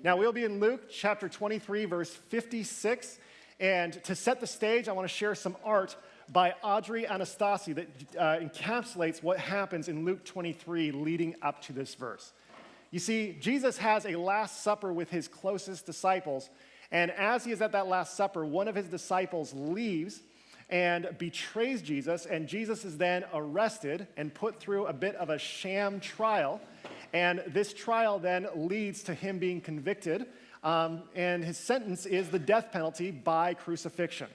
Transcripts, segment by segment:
Now, we'll be in Luke chapter 23, verse 56. And to set the stage, I want to share some art by Audrey Anastasi that encapsulates what happens in Luke 23 leading up to this verse. You see, Jesus has a Last Supper with his closest disciples. And as he is at that Last Supper, one of his disciples leaves and betrays Jesus. And Jesus is then arrested and put through a bit of a sham trial. And this trial then leads to him being convicted, and his sentence is the death penalty by crucifixion.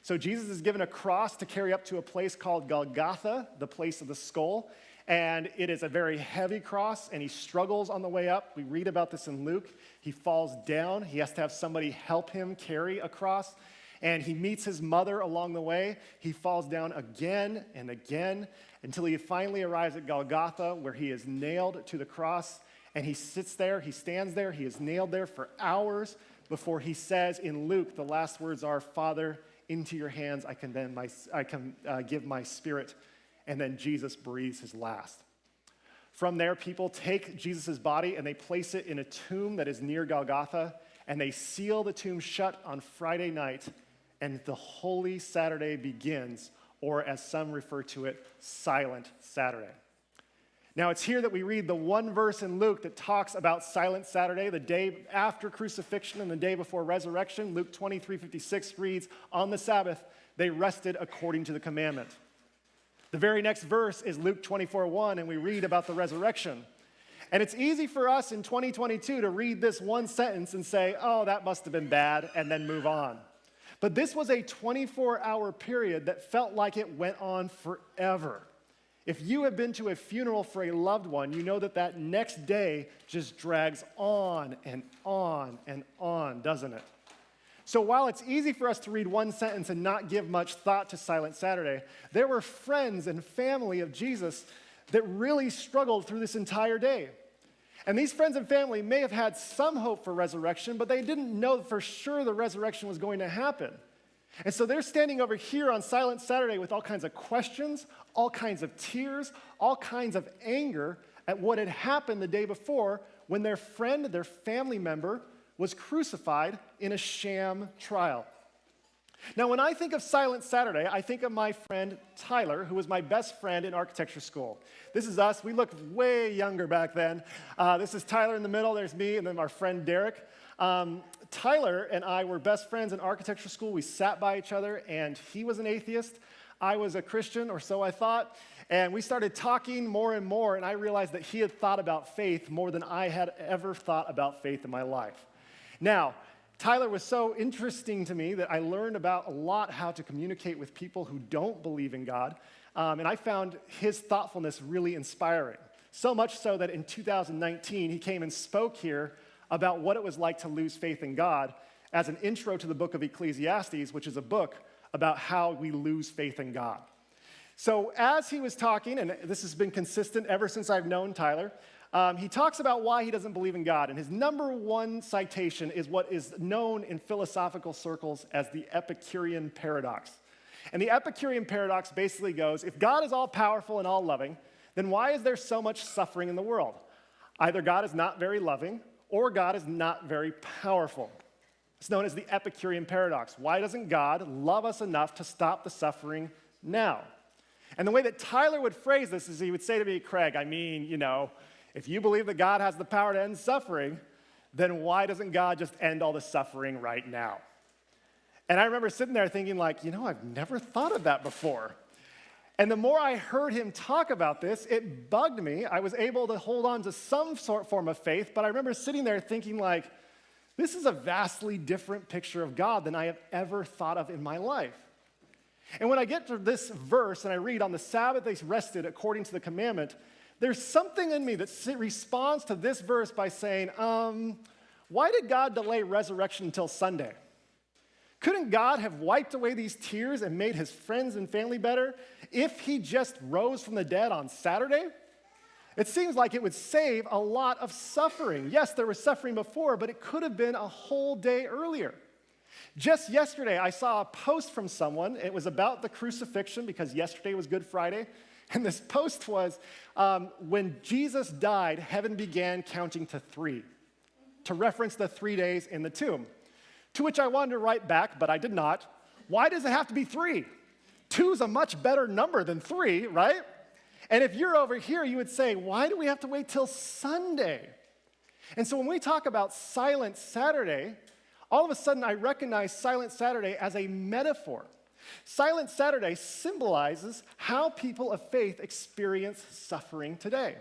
So Jesus is given a cross to carry up to a place called Golgotha, the place of the skull, and it is a very heavy cross, and he struggles on the way up. We read about this in Luke. He falls down. He has to have somebody help him carry a cross, and he meets his mother along the way. He falls down again and again, until he finally arrives at Golgotha, where he is nailed to the cross, and he sits there, he stands there, he is nailed there for hours before he says in Luke, the last words are, "Father, into your hands I can give my spirit," and then Jesus breathes his last. From there, people take Jesus' body and they place it in a tomb that is near Golgotha, and they seal the tomb shut on Friday night, and the Holy Saturday begins, or as some refer to it, Silent Saturday. Now, it's here that we read the one verse in Luke that talks about Silent Saturday, the day after crucifixion and the day before resurrection. Luke 23:56 reads, "On the Sabbath, they rested according to the commandment." The very next verse is Luke 24:1, and we read about the resurrection. And it's easy for us in 2022 to read this one sentence and say, "Oh, that must have been bad," and then move on. But this was a 24-hour period that felt like it went on forever. If you have been to a funeral for a loved one, you know that that next day just drags on and on and on, doesn't it? So while it's easy for us to read one sentence and not give much thought to Silent Saturday, there were friends and family of Jesus that really struggled through this entire day. And these friends and family may have had some hope for resurrection, but they didn't know for sure the resurrection was going to happen. And so they're standing over here on Silent Saturday with all kinds of questions, all kinds of tears, all kinds of anger at what had happened the day before when their friend, their family member, was crucified in a sham trial. Now, when I think of Silent Saturday, I think of my friend Tyler, who was my best friend in architecture school. This is us. We looked way younger back then. This is Tyler in the middle. There's me, and then our friend Derek. Tyler and I were best friends in architecture school. We sat by each other, and he was an atheist. I was a Christian, or so I thought. And we started talking more and more, and I realized that he had thought about faith more than I had ever thought about faith in my life. Now, Tyler was so interesting to me that I learned about a lot how to communicate with people who don't believe in God, and I found his thoughtfulness really inspiring. So much so that in 2019, he came and spoke here about what it was like to lose faith in God as an intro to the book of Ecclesiastes, which is a book about how we lose faith in God. So as he was talking, and this has been consistent ever since I've known Tyler, he talks about why he doesn't believe in God, and his number one citation is what is known in philosophical circles as the Epicurean Paradox. And the Epicurean Paradox basically goes, if God is all-powerful and all-loving, then why is there so much suffering in the world? Either God is not very loving, or God is not very powerful. It's known as the Epicurean Paradox. Why doesn't God love us enough to stop the suffering now? And the way that Tyler would phrase this is he would say to me, Craig, if you believe that God has the power to end suffering, then why doesn't God just end all the suffering right now? And I remember sitting there thinking I've never thought of that before. And the more I heard him talk about this, it bugged me. I was able to hold on to some form of faith, but I remember sitting there thinking this is a vastly different picture of God than I have ever thought of in my life. And when I get to this verse and I read, on the Sabbath they rested according to the commandment, there's something in me that responds to this verse by saying, why did God delay resurrection until Sunday? Couldn't God have wiped away these tears and made his friends and family better if he just rose from the dead on Saturday? It seems like it would save a lot of suffering. Yes, there was suffering before, but it could have been a whole day earlier. Just yesterday, I saw a post from someone. It was about the crucifixion because yesterday was Good Friday. And this post was, when Jesus died, heaven began counting to 3, to reference the 3 days in the tomb. To which I wanted to write back, but I did not. Why does it have to be 3? 2 is a much better number than 3, right? And if you're over here, you would say, why do we have to wait till Sunday? And so when we talk about Silent Saturday, all of a sudden I recognize Silent Saturday as a metaphor. Silent Saturday symbolizes how people of faith experience suffering today.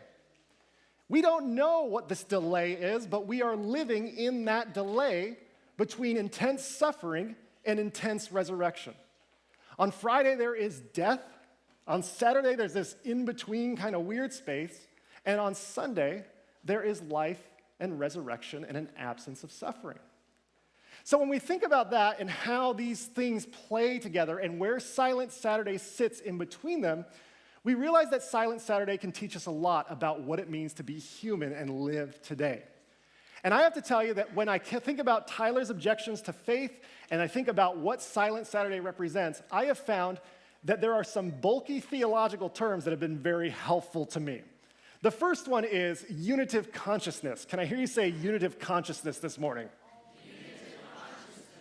We don't know what this delay is, but we are living in that delay between intense suffering and intense resurrection. On Friday, there is death. On Saturday, there's this in-between kind of weird space. And on Sunday, there is life and resurrection and an absence of suffering. So when we think about that and how these things play together and where Silent Saturday sits in between them, we realize that Silent Saturday can teach us a lot about what it means to be human and live today. And I have to tell you that when I think about Tyler's objections to faith and I think about what Silent Saturday represents, I have found that there are some bulky theological terms that have been very helpful to me. The first one is unitive consciousness. Can I hear you say unitive consciousness this morning?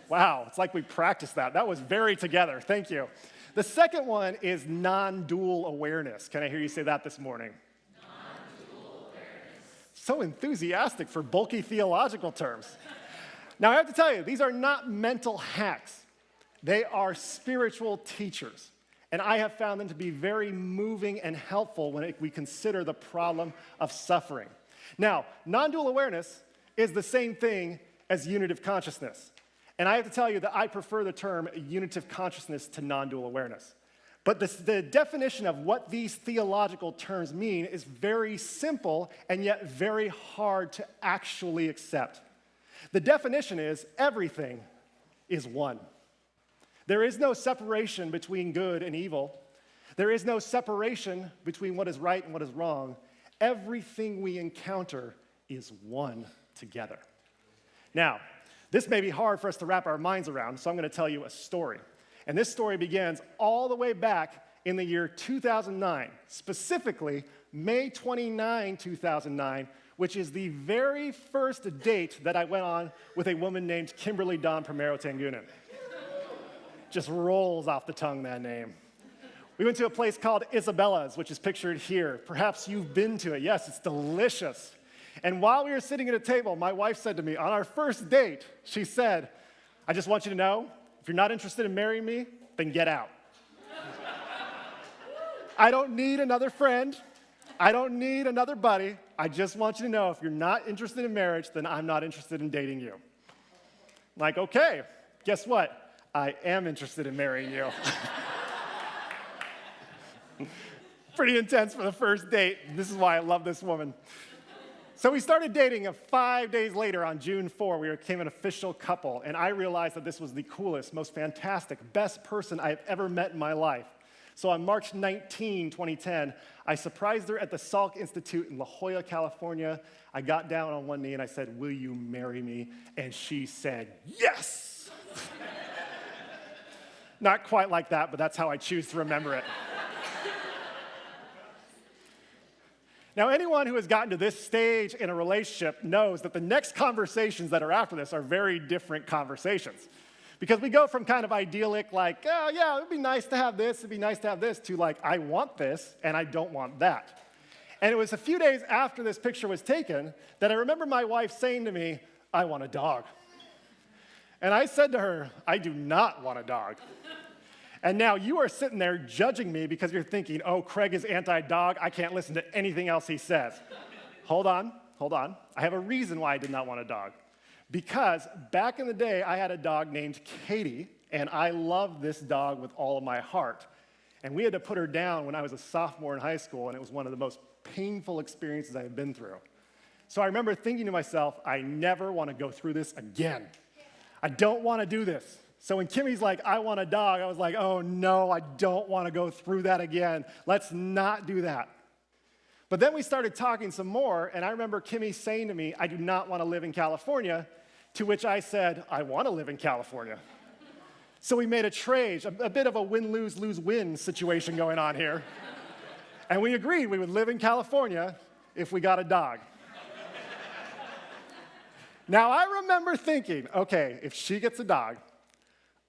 Wow, it's like we practiced that. That was very together. Thank you. The second one is non-dual awareness. Can I hear you say that this morning? Non-dual awareness. So enthusiastic for bulky theological terms. Now, I have to tell you, these are not mental hacks. They are spiritual teachers. And I have found them to be very moving and helpful when we consider the problem of suffering. Now, non-dual awareness is the same thing as unitive consciousness. And I have to tell you that I prefer the term unitive consciousness to non-dual awareness. But the definition of what these theological terms mean is very simple and yet very hard to actually accept. The definition is everything is one. There is no separation between good and evil. There is no separation between what is right and what is wrong. Everything we encounter is one together. Now, this may be hard for us to wrap our minds around, so I'm going to tell you a story. And this story begins all the way back in the year 2009, specifically May 29, 2009, which is the very first date that I went on with a woman named Kimberly Dawn Primero Tangunan. Just rolls off the tongue, that name. We went to a place called Isabella's, which is pictured here. Perhaps you've been to it. Yes, it's delicious. And while we were sitting at a table, my wife said to me, on our first date, she said, I just want you to know, if you're not interested in marrying me, then get out. I don't need another friend. I don't need another buddy. I just want you to know, if you're not interested in marriage, then I'm not interested in dating you. I'm like, okay, guess what? I am interested in marrying you. Pretty intense for the first date. This is why I love this woman. So we started dating, and 5 days later, on June 4, we became an official couple, and I realized that this was the coolest, most fantastic, best person I've ever met in my life. So on March 19, 2010, I surprised her at the Salk Institute in La Jolla, California. I got down on one knee and I said, will you marry me? And she said, yes! Not quite like that, but that's how I choose to remember it. Now, anyone who has gotten to this stage in a relationship knows that the next conversations that are after this are very different conversations. Because we go from kind of idyllic, like, oh, yeah, it would be nice to have this, it'd be nice to have this, to like, I want this, and I don't want that. And it was a few days after this picture was taken that I remember my wife saying to me, I want a dog. And I said to her, I do not want a dog. And now you are sitting there judging me because you're thinking, oh, Craig is anti-dog. I can't listen to anything else he says. Hold on. I have a reason why I did not want a dog. Because back in the day, I had a dog named Katie, and I loved this dog with all of my heart. And we had to put her down when I was a sophomore in high school, and it was one of the most painful experiences I had been through. So I remember thinking to myself, I never want to go through this again. I don't want to do this. So when Kimmy's like, I want a dog, I was like, oh no, I don't want to go through that again. Let's not do that. But then we started talking some more, and I remember Kimmy saying to me, I do not want to live in California To which I said, I want to live in California. So we made a trade, a bit of a win-lose-lose-win situation going on here. And we agreed we would live in California if we got a dog. Now, I remember thinking, okay, if she gets a dog,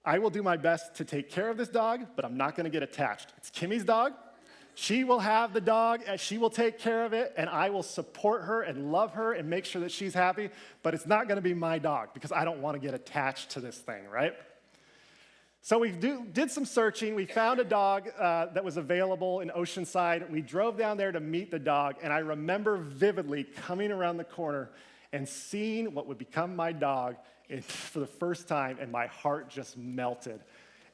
I will do my best to take care of this dog, but I'm not going to get attached. It's Kimmy's dog. She will have the dog, and she will take care of it, and I will support her and love her and make sure that she's happy, but it's not going to be my dog because I don't want to get attached to this thing, right? So we did some searching. We found a dog that was available in Oceanside. We drove down there to meet the dog, and I remember vividly coming around the corner and seeing what would become my dog for the first time, and my heart just melted.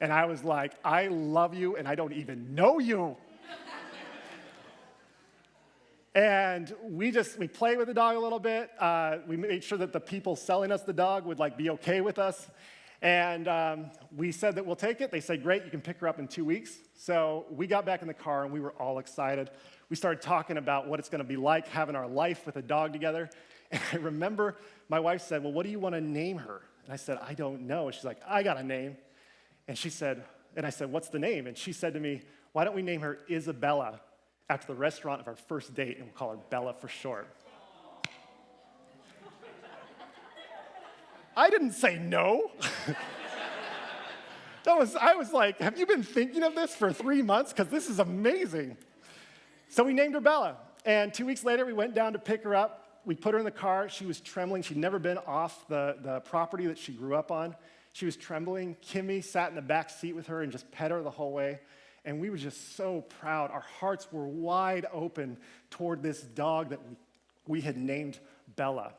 And I was like, I love you, and I don't even know you. And we played with the dog a little bit. We made sure that the people selling us the dog would be okay with us. And we said that we'll take it. They said, great, you can pick her up in 2 weeks. So we got back in the car, and we were all excited. We started talking about what it's going to be like having our life with a dog together. And I remember my wife said, well, what do you want to name her? And I said, I don't know. And she's like, I got a name. And I said, what's the name? And she said to me, why don't we name her Isabella after the restaurant of our first date, and we'll call her Bella for short. I didn't say no. I was like, have you been thinking of this for 3 months? Because this is amazing. So we named her Bella. And 2 weeks later, we went down to pick her up. We put her in the car. She was trembling. She'd never been off the property that she grew up on. She was trembling. Kimmy sat in the back seat with her and just pet her the whole way. And we were just so proud. Our hearts were wide open toward this dog that we had named Bella.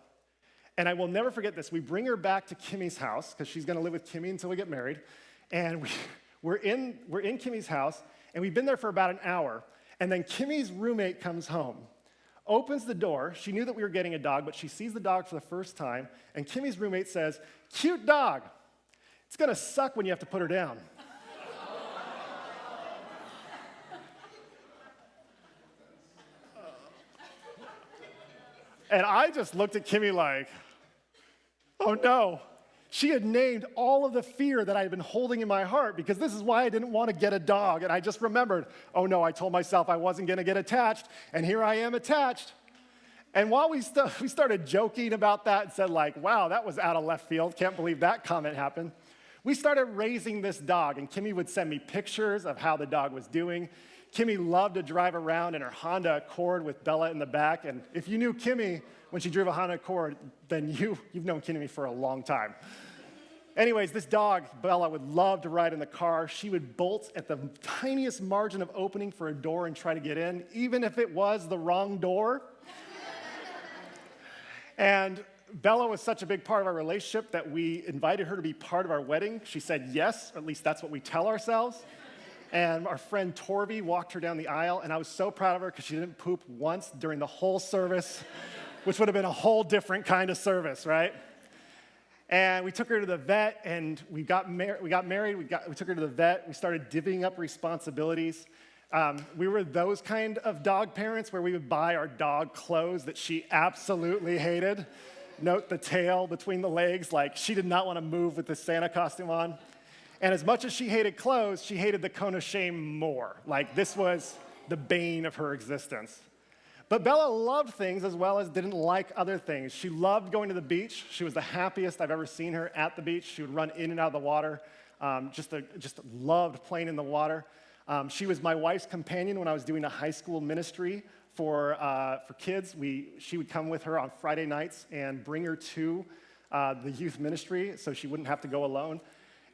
And I will never forget this. We bring her back to Kimmy's house, because she's going to live with Kimmy until we get married. And we're in Kimmy's house, and we've been there for about an hour. And then Kimmy's roommate comes home, opens the door. She knew that we were getting a dog, but she sees the dog for the first time. And Kimmy's roommate says, cute dog. It's going to suck when you have to put her down. And I just looked at Kimmy like, oh no. She had named all of the fear that I had been holding in my heart, because this is why I didn't want to get a dog. And I just remembered, oh no, I told myself I wasn't going to get attached, and here I am attached. And while we started joking about that and said wow, that was out of left field, can't believe that comment happened, we started raising this dog, and Kimmy would send me pictures of how the dog was doing. Kimmy loved to drive around in her Honda Accord with Bella in the back. And if you knew Kimmy when she drove a Honda Accord, then you've known Kimmy for a long time. Anyways, this dog, Bella, would love to ride in the car. She would bolt at the tiniest margin of opening for a door and try to get in, even if it was the wrong door. And Bella was such a big part of our relationship that we invited her to be part of our wedding. She said yes, or at least that's what we tell ourselves. And our friend Torby walked her down the aisle, and I was so proud of her because she didn't poop once during the whole service, which would have been a whole different kind of service, right? And we took her to the vet, and we got married. We took her to the vet. We started divvying up responsibilities. We were those kind of dog parents where we would buy our dog clothes that she absolutely hated. Note the tail between the legs, she did not want to move with the Santa costume on. And as much as she hated clothes, she hated the cone of shame more. This was the bane of her existence. But Bella loved things as well as didn't like other things. She loved going to the beach. She was the happiest I've ever seen her at the beach. She would run in and out of the water, just loved playing in the water. She was my wife's companion when I was doing a high school ministry for kids. She would come with her on Friday nights and bring her to the youth ministry so she wouldn't have to go alone.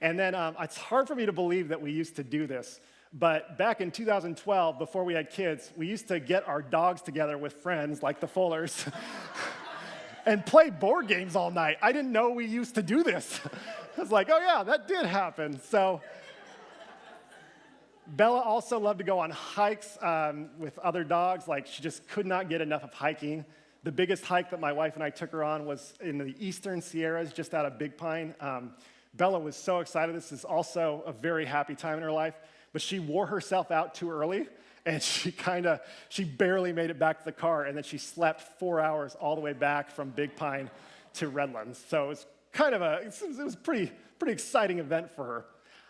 And then it's hard for me to believe that we used to do this, but back in 2012, before we had kids, we used to get our dogs together with friends like the Fullers and play board games all night. I didn't know we used to do this. I was like, oh yeah, that did happen. So Bella also loved to go on hikes with other dogs. She just could not get enough of hiking. The biggest hike that my wife and I took her on was in the Eastern Sierras, just out of Big Pine. Bella was so excited. This is also a very happy time in her life, but she wore herself out too early, and she barely made it back to the car, and then she slept 4 hours all the way back from Big Pine to Redlands. So it was it was a pretty exciting event for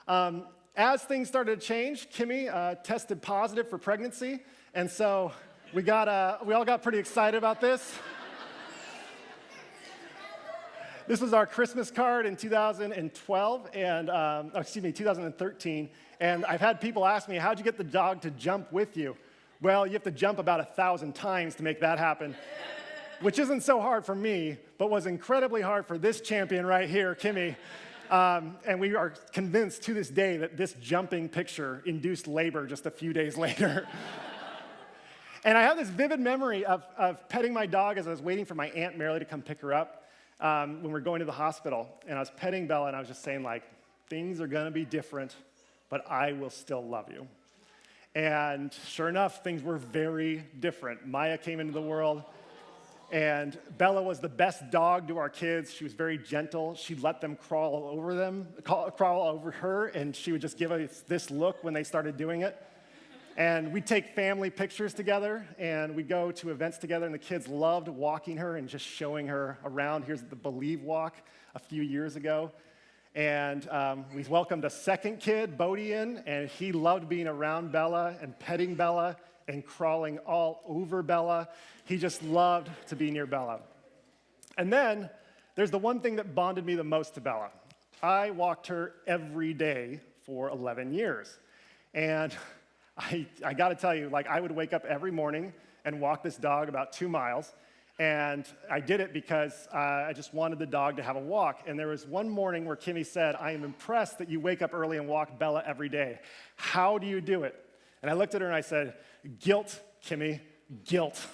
her. As things started to change, Kimmy tested positive for pregnancy, and so we all got pretty excited about this. This was our Christmas card in 2012, 2013, and I've had people ask me, how'd you get the dog to jump with you? Well, you have to jump about 1,000 times to make that happen, which isn't so hard for me, but was incredibly hard for this champion right here, Kimmy. And we are convinced to this day that this jumping picture induced labor just a few days later. And I have this vivid memory of petting my dog as I was waiting for my Aunt Marilee to come pick her up when we were going to the hospital. And I was petting Bella, and I was just saying, like, things are going to be different, but I will still love you. And sure enough, things were very different. Maya came into the world, and Bella was the best dog to our kids. She was very gentle. She'd let them crawl over her, and she would just give us this look when they started doing it. And we'd take family pictures together, and we'd go to events together, and the kids loved walking her and just showing her around. Here's the Believe Walk a few years ago. And we welcomed a second kid, Bodie, in, and he loved being around Bella and petting Bella and crawling all over Bella. He just loved to be near Bella. And then there's the one thing that bonded me the most to Bella. I walked her every day for 11 years. And I got to tell you, like, I would wake up every morning and walk this dog about 2 miles. And I did it because I just wanted the dog to have a walk. And there was one morning where Kimmy said, I am impressed that you wake up early and walk Bella every day. How do you do it? And I looked at her and I said, guilt, Kimmy, guilt.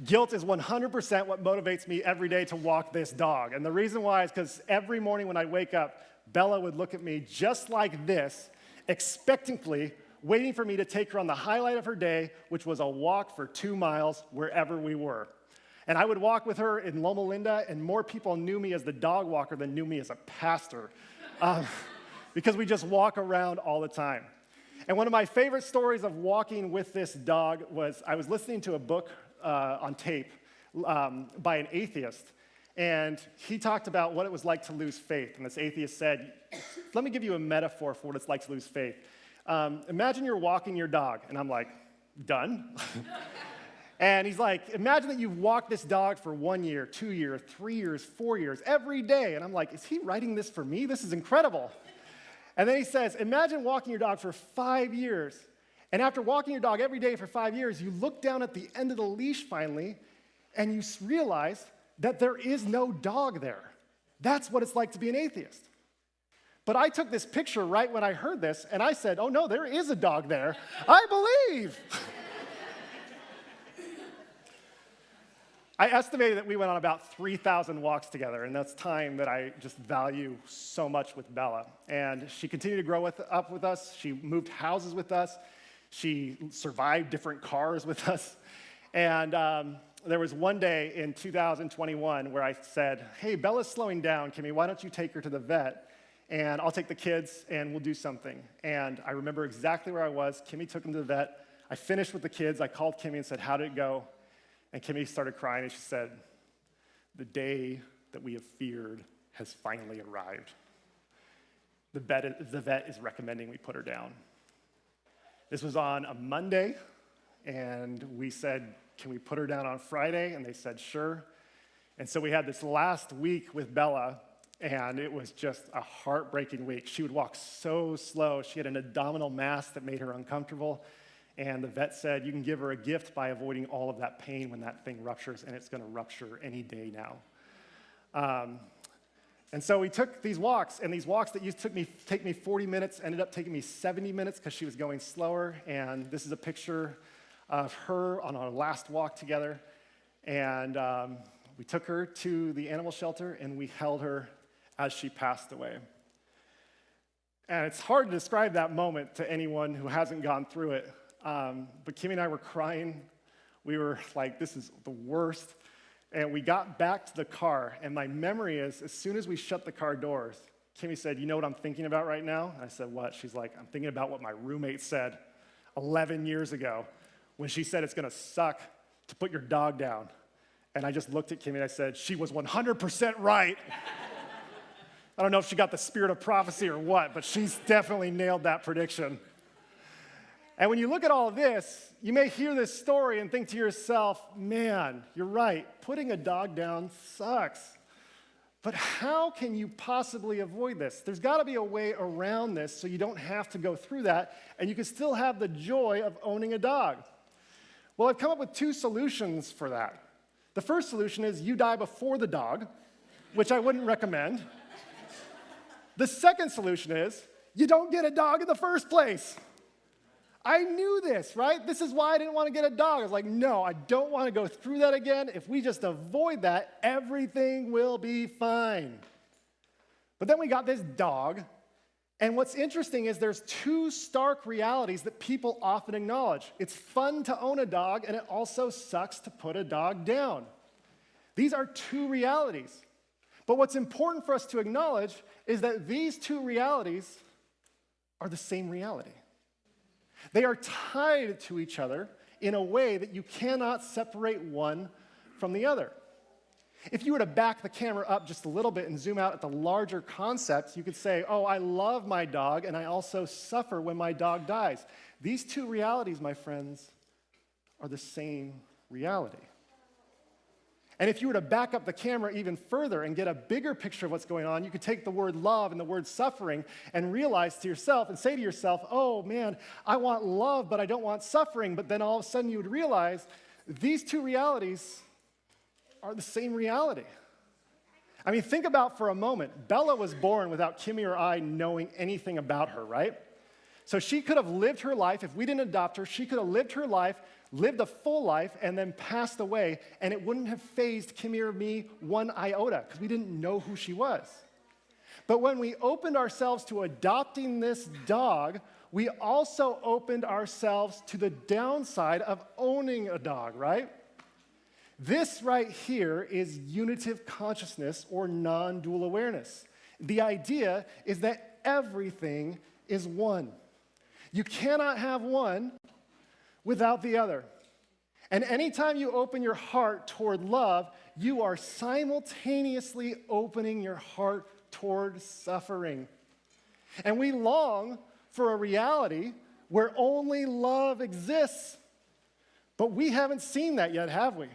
Guilt is 100% what motivates me every day to walk this dog. And the reason why is because every morning when I wake up, Bella would look at me just like this, expectantly, waiting for me to take her on the highlight of her day, which was a walk for 2 miles wherever we were. And I would walk with her in Loma Linda, and more people knew me as the dog walker than knew me as a pastor, because we just walk around all the time. And one of my favorite stories of walking with this dog was I was listening to a book on tape by an atheist, and he talked about what it was like to lose faith. And this atheist said, let me give you a metaphor for what it's like to lose faith. Imagine you're walking your dog, and I'm like, done? And he's like, imagine that you've walked this dog for 1 year, 2 years, 3 years, 4 years, every day. And I'm like, is he writing this for me? This is incredible. And then he says, imagine walking your dog for 5 years. And after walking your dog every day for 5 years, you look down at the end of the leash finally, and you realize that there is no dog there. That's what it's like to be an atheist. But I took this picture right when I heard this, and I said, oh no, there is a dog there. I believe. I estimated that we went on about 3,000 walks together, and that's time that I just value so much with Bella. And she continued to grow up with us. She moved houses with us. She survived different cars with us. And there was one day in 2021 where I said, hey, Bella's slowing down, Kimmy. Why don't you take her to the vet? And I'll take the kids, and we'll do something. And I remember exactly where I was. Kimmy took them to the vet. I finished with the kids. I called Kimmy and said, how did it go? And Kimmy started crying, and she said, the day that we have feared has finally arrived. The vet is recommending we put her down. This was on a Monday, and we said, can we put her down on Friday? And they said, sure. And so we had this last week with Bella, and it was just a heartbreaking week. She would walk so slow. She had an abdominal mass that made her uncomfortable. And the vet said, you can give her a gift by avoiding all of that pain when that thing ruptures, and it's going to rupture any day now. And so we took these walks, and these walks that used to take me 40 minutes ended up taking me 70 minutes because she was going slower. And this is a picture of her on our last walk together. And we took her to the animal shelter, and we held her as she passed away. And it's hard to describe that moment to anyone who hasn't gone through it. But Kimmy and I were crying. We were like, this is the worst. And we got back to the car, and my memory is, as soon as we shut the car doors, Kimmy said, you know what I'm thinking about right now? And I said, what? She's like, I'm thinking about what my roommate said 11 years ago when she said it's going to suck to put your dog down. And I just looked at Kimmy and I said, she was 100% right. I don't know if she got the spirit of prophecy or what, but she's definitely nailed that prediction. And when you look at all of this, you may hear this story and think to yourself, man, you're right, putting a dog down sucks. But how can you possibly avoid this? There's got to be a way around this so you don't have to go through that, and you can still have the joy of owning a dog. Well, I've come up with 2 solutions for that. The first solution is you die before the dog, which I wouldn't recommend. The second solution is you don't get a dog in the first place. I knew this, right? This is why I didn't want to get a dog. I was like, no, I don't want to go through that again. If we just avoid that, everything will be fine. But then we got this dog, and what's interesting is there's 2 stark realities that people often acknowledge. It's fun to own a dog, and it also sucks to put a dog down. These are 2 realities. But what's important for us to acknowledge is that these 2 realities are the same reality. They are tied to each other in a way that you cannot separate one from the other. If you were to back the camera up just a little bit and zoom out at the larger concepts, you could say, oh, I love my dog, and I also suffer when my dog dies. These 2 realities, my friends, are the same reality. And if you were to back up the camera even further and get a bigger picture of what's going on, you could take the word love and the word suffering and realize to yourself and say to yourself, oh man, I want love, but I don't want suffering. But then all of a sudden you would realize these 2 realities are the same reality. I mean, think about for a moment, Bella was born without Kimmy or I knowing anything about her, right? So she could have lived her life, if we didn't adopt her, she could have lived her life, lived a full life, and then passed away, and it wouldn't have fazed Kimmy or me one iota, because we didn't know who she was. But when we opened ourselves to adopting this dog, we also opened ourselves to the downside of owning a dog, right? This right here is unitive consciousness or non-dual awareness. The idea is that everything is one. You cannot have one without the other. And anytime you open your heart toward love, you are simultaneously opening your heart toward suffering. And we long for a reality where only love exists. But we haven't seen that yet, have we?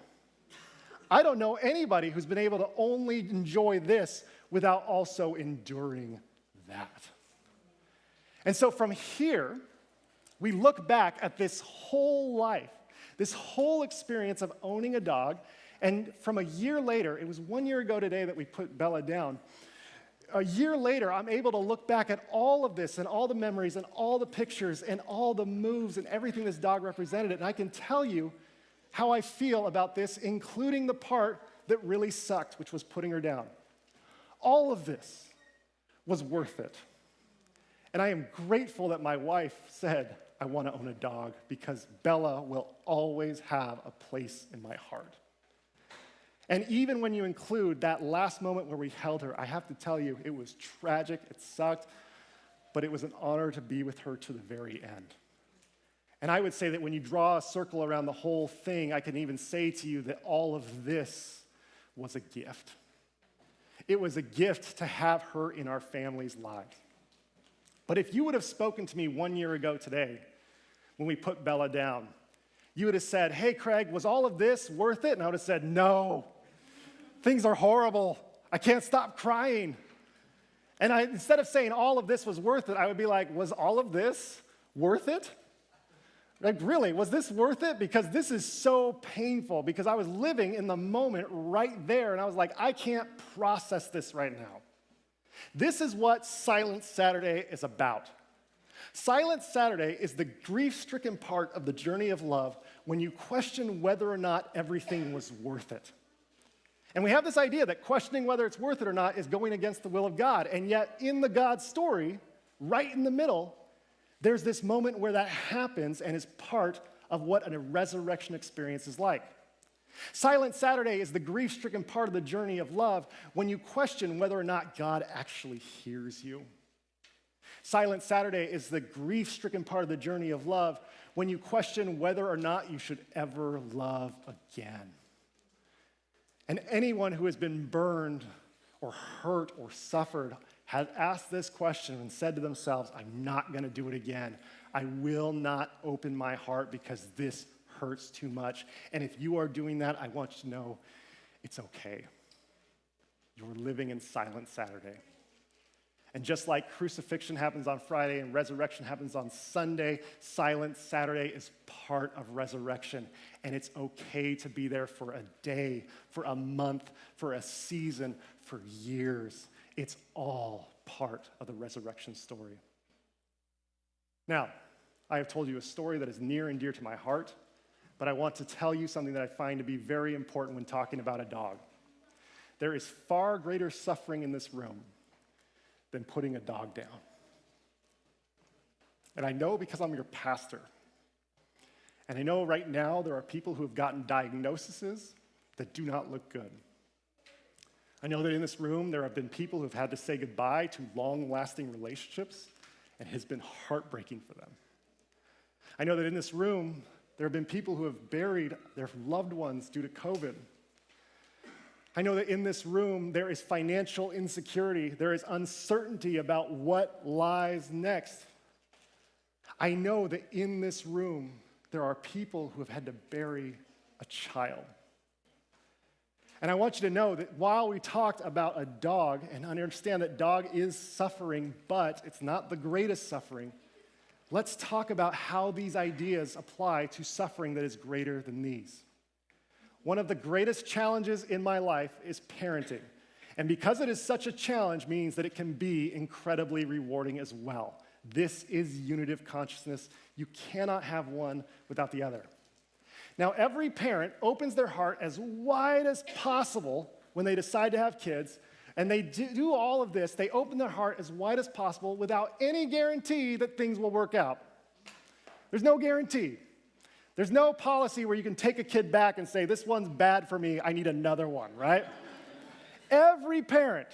I don't know anybody who's been able to only enjoy this without also enduring that. And so from here, we look back at this whole life, this whole experience of owning a dog, and from a year later, it was 1 year ago today that we put Bella down. A year later, I'm able to look back at all of this and all the memories and all the pictures and all the moves and everything this dog represented, and I can tell you how I feel about this, including the part that really sucked, which was putting her down. All of this was worth it. And I am grateful that my wife said, I want to own a dog because Bella will always have a place in my heart. And even when you include that last moment where we held her, I have to tell you, it was tragic, it sucked, but it was an honor to be with her to the very end. And I would say that when you draw a circle around the whole thing, I can even say to you that all of this was a gift. It was a gift to have her in our family's lives. But if you would have spoken to me 1 year ago today, when we put Bella down, you would have said, hey, Craig, was all of this worth it? And I would have said, no, things are horrible. I can't stop crying. And instead of saying all of this was worth it, I would be like, was all of this worth it? Like, really, was this worth it? Because this is so painful, because I was living in the moment right there, and I was like, I can't process this right now. This is what Silent Saturday is about. Silent Saturday is the grief-stricken part of the journey of love when you question whether or not everything was worth it. And we have this idea that questioning whether it's worth it or not is going against the will of God. And yet, in the God story, right in the middle, there's this moment where that happens and is part of what a resurrection experience is like. Silent Saturday is the grief-stricken part of the journey of love when you question whether or not God actually hears you. Silent Saturday is the grief-stricken part of the journey of love when you question whether or not you should ever love again. And anyone who has been burned or hurt or suffered has asked this question and said to themselves, I'm not going to do it again. I will not open my heart because this hurts too much. And if you are doing that, I want you to know it's okay. You're living in Silent Saturday. And just like crucifixion happens on Friday and resurrection happens on Sunday, Silent Saturday is part of resurrection. And it's okay to be there for a day, for a month, for a season, for years. It's all part of the resurrection story. Now, I have told you a story that is near and dear to my heart, but I want to tell you something that I find to be very important when talking about a dog. There is far greater suffering in this room than putting a dog down. And I know because I'm your pastor. And I know right now there are people who have gotten diagnoses that do not look good. I know that in this room there have been people who have had to say goodbye to long-lasting relationships, and it has been heartbreaking for them. I know that in this room there have been people who have buried their loved ones due to COVID. I know that in this room, there is financial insecurity. There is uncertainty about what lies next. I know that in this room, there are people who have had to bury a child. And I want you to know that while we talked about a dog, and understand that dog is suffering, but it's not the greatest suffering, let's talk about how these ideas apply to suffering that is greater than these. One of the greatest challenges in my life is parenting. And because it is such a challenge means that it can be incredibly rewarding as well. This is unitive consciousness. You cannot have one without the other. Now, every parent opens their heart as wide as possible when they decide to have kids, and they do all of this. They open their heart as wide as possible without any guarantee that things will work out. There's no guarantee. There's no policy where you can take a kid back and say, this one's bad for me, I need another one, right? Every parent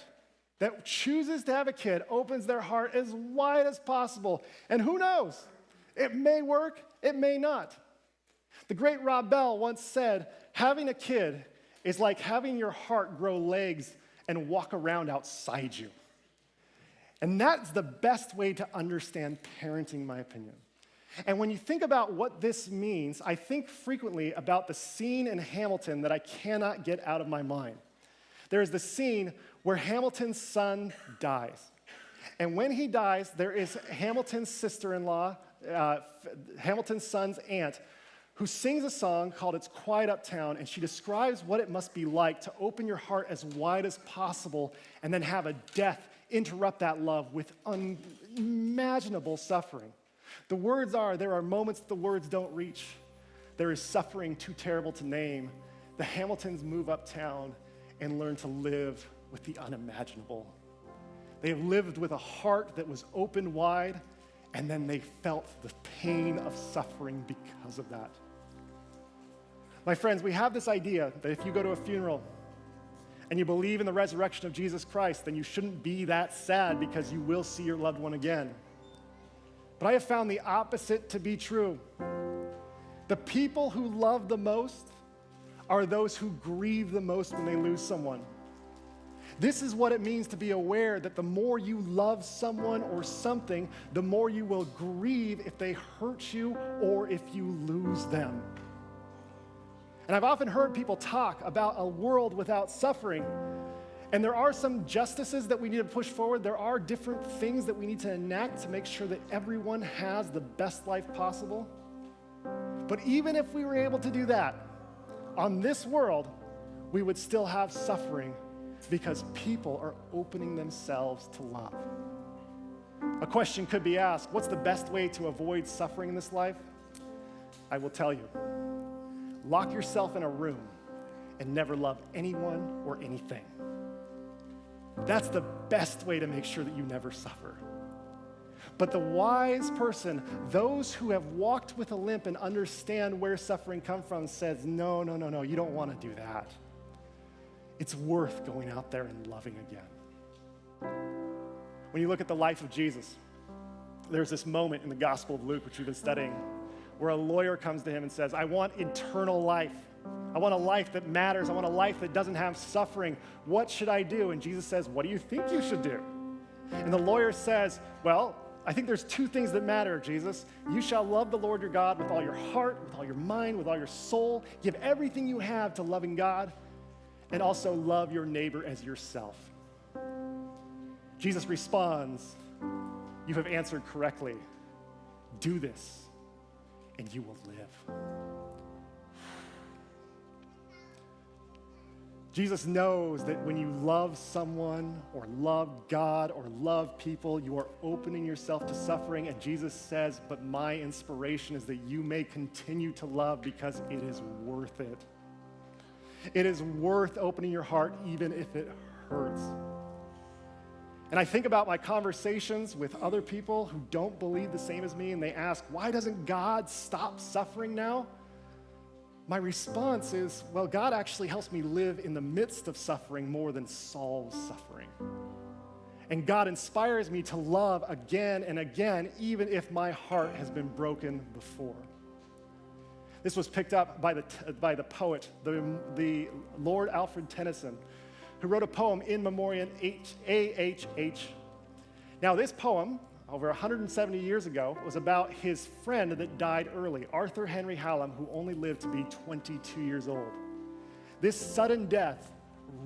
that chooses to have a kid opens their heart as wide as possible. And who knows? It may work, it may not. The great Rob Bell once said, having a kid is like having your heart grow legs and walk around outside you. And that's the best way to understand parenting, in my opinion. And when you think about what this means, I think frequently about the scene in Hamilton that I cannot get out of my mind. There is the scene where Hamilton's son dies. And when he dies, there is Hamilton's sister-in-law, Hamilton's son's aunt, who sings a song called It's Quiet Uptown, and she describes what it must be like to open your heart as wide as possible and then have a death interrupt that love with unimaginable suffering. The words are, there are moments the words don't reach. There is suffering too terrible to name. The Hamiltons move uptown and learn to live with the unimaginable. They have lived with a heart that was open wide, and then they felt the pain of suffering because of that. My friends, we have this idea that if you go to a funeral and you believe in the resurrection of Jesus Christ, then you shouldn't be that sad because you will see your loved one again. But I have found the opposite to be true. The people who love the most are those who grieve the most when they lose someone. This is what it means to be aware that the more you love someone or something, the more you will grieve if they hurt you or if you lose them. And I've often heard people talk about a world without suffering. And there are some justices that we need to push forward. There are different things that we need to enact to make sure that everyone has the best life possible. But even if we were able to do that, on this world, we would still have suffering because people are opening themselves to love. A question could be asked, what's the best way to avoid suffering in this life? I will tell you. Lock yourself in a room and never love anyone or anything. That's the best way to make sure that you never suffer. But the wise person, those who have walked with a limp and understand where suffering comes from, says, no, you don't want to do that. It's worth going out there and loving again. When you look at the life of Jesus, there's this moment in the Gospel of Luke, which we've been studying, where a lawyer comes to him and says, I want eternal life. I want a life that matters. I want a life that doesn't have suffering. What should I do? And Jesus says, what do you think you should do? And the lawyer says, well, I think there's two things that matter, Jesus. You shall love the Lord your God with all your heart, with all your mind, with all your soul. Give everything you have to loving God, and also love your neighbor as yourself. Jesus responds, you have answered correctly. Do this, and you will live. Jesus knows that when you love someone or love God or love people, you are opening yourself to suffering. And Jesus says, but my inspiration is that you may continue to love because it is worth it. It is worth opening your heart even if it hurts. And I think about my conversations with other people who don't believe the same as me, and they ask, why doesn't God stop suffering now? My response is, well, God actually helps me live in the midst of suffering more than solve suffering. And God inspires me to love again and again, even if my heart has been broken before. This was picked up by the poet, the Lord Alfred Tennyson, who wrote a poem in memoriam A.H.H. Now, this poem, over 170 years ago, was about his friend that died early, Arthur Henry Hallam, who only lived to be 22 years old. This sudden death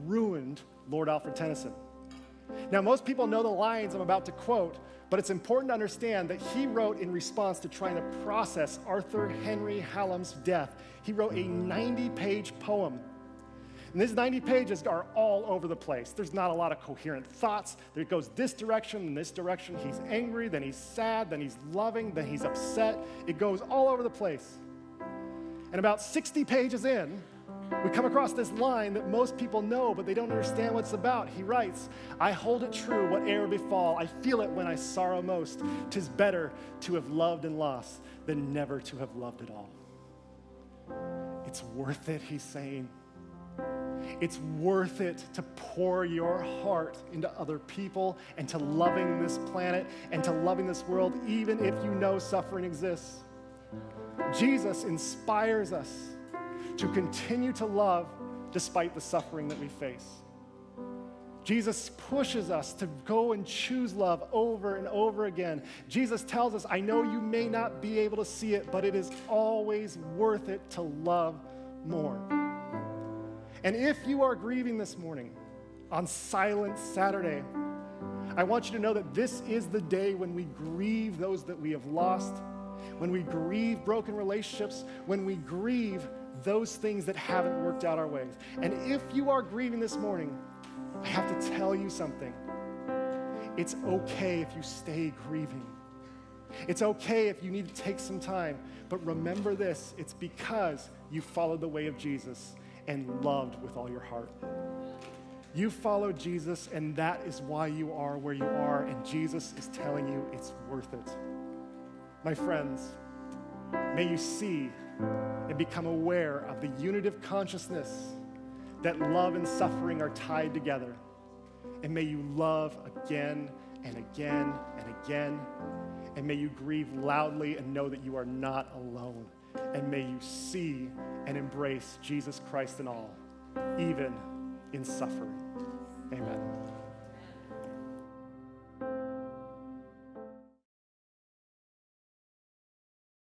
ruined Lord Alfred Tennyson. Now, most people know the lines I'm about to quote, but it's important to understand that he wrote in response to trying to process Arthur Henry Hallam's death. He wrote a 90-page poem. And these 90 pages are all over the place. There's not a lot of coherent thoughts. It goes this direction and this direction. He's angry, then he's sad, then he's loving, then he's upset. It goes all over the place. And about 60 pages in, we come across this line that most people know, but they don't understand what it's about. He writes, I hold it true, whate'er befall. I feel it when I sorrow most. 'Tis better to have loved and lost than never to have loved at all. It's worth it, he's saying. It's worth it to pour your heart into other people and to loving this planet and to loving this world, even if you know suffering exists. Jesus inspires us to continue to love despite the suffering that we face. Jesus pushes us to go and choose love over and over again. Jesus tells us, I know you may not be able to see it, but it is always worth it to love more. And if you are grieving this morning on Silent Saturday, I want you to know that this is the day when we grieve those that we have lost, when we grieve broken relationships, when we grieve those things that haven't worked out our ways. And if you are grieving this morning, I have to tell you something. It's okay if you stay grieving. It's okay if you need to take some time. But remember this, it's because you followed the way of Jesus and loved with all your heart. You followed Jesus, and that is why you are where you are, and Jesus is telling you it's worth it. My friends, may you see and become aware of the unitive consciousness that love and suffering are tied together. And may you love again and again and again. And may you grieve loudly and know that you are not alone. And may you see and embrace Jesus Christ in all, even in suffering. Amen.